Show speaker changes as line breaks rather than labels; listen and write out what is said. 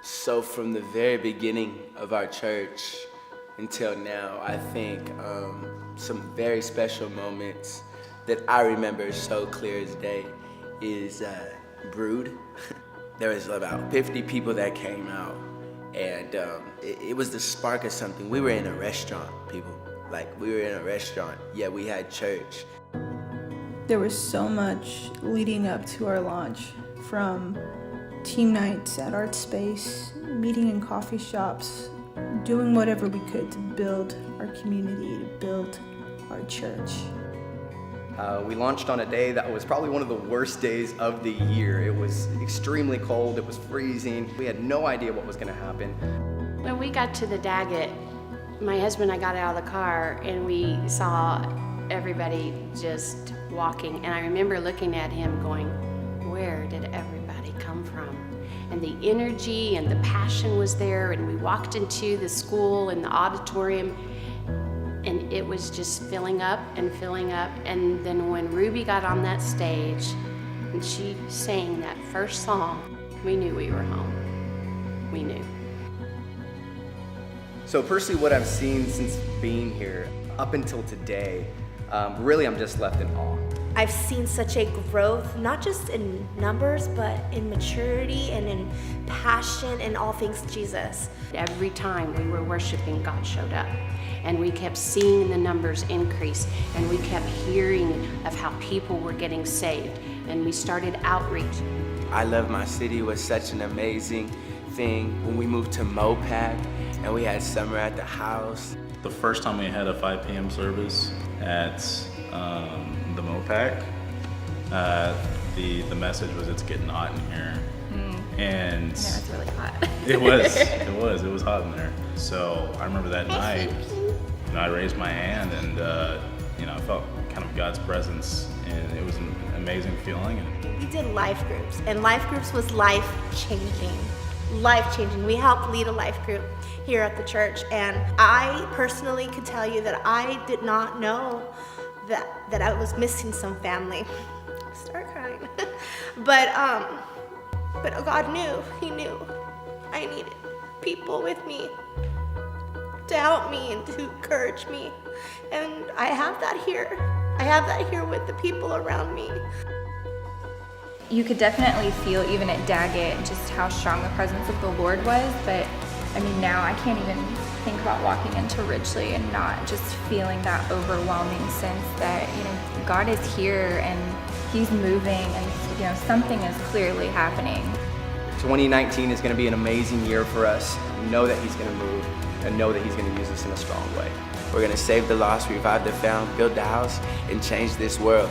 So from the very beginning of our church until now, I think some very special moments that I remember so clear as day is Brood. There was about 50 people that came out, and it was the spark of something. We were in a restaurant, people. Like, we were in a restaurant, yet we had church.
There was so much leading up to our launch, from team nights at Art Space, meeting in coffee shops, doing whatever we could to build our community, to build our church.
We launched on a day that was probably one of the worst days of the year. It was extremely cold, it was freezing. We had no idea what was gonna happen.
When we got to the Daggett, my husband and I got out of the car and we saw everybody just walking. And I remember looking at him going, where did everybody come from? And the energy and the passion was there, and we walked into the school and the auditorium, and it was just filling up and filling up. And then when Ruby got on that stage and she sang that first song, we knew we were home. We knew.
So personally, what I've seen since being here up until today, really I'm just left in awe.
I've seen such a growth, not just in numbers, but in maturity and in passion and all things Jesus.
Every time we were worshiping, God showed up. And we kept seeing the numbers increase, and we kept hearing of how people were getting saved, and we started outreach.
I Love My City was such an amazing thing. When we moved to Mopac and we had summer at the house.
The first time we had a 5 p.m. service at the Mopac, the message was, it's getting hot in here. And
it was really hot.
It was hot in there. So I remember that night, I raised my hand and I felt kind of God's presence, and it was an amazing feeling.
We did life groups, and life groups was life-changing. Life-changing. We helped lead a life group here at the church, and I personally can tell you that I did not know that I was missing some family. Start crying. But God knew. He knew I needed people with me to help me and to encourage me. And I have that here. I have that here with the people around me.
You could definitely feel, even at Daggett, just how strong the presence of the Lord was. But I mean, now I can't even think about walking into Ridgely and not just feeling that overwhelming sense that, God is here and He's moving, and something is clearly happening.
2019 is gonna be an amazing year for us. Know that He's gonna move, and know that He's gonna use us in a strong way.
We're gonna save the lost, revive the found, build the house, and change this world.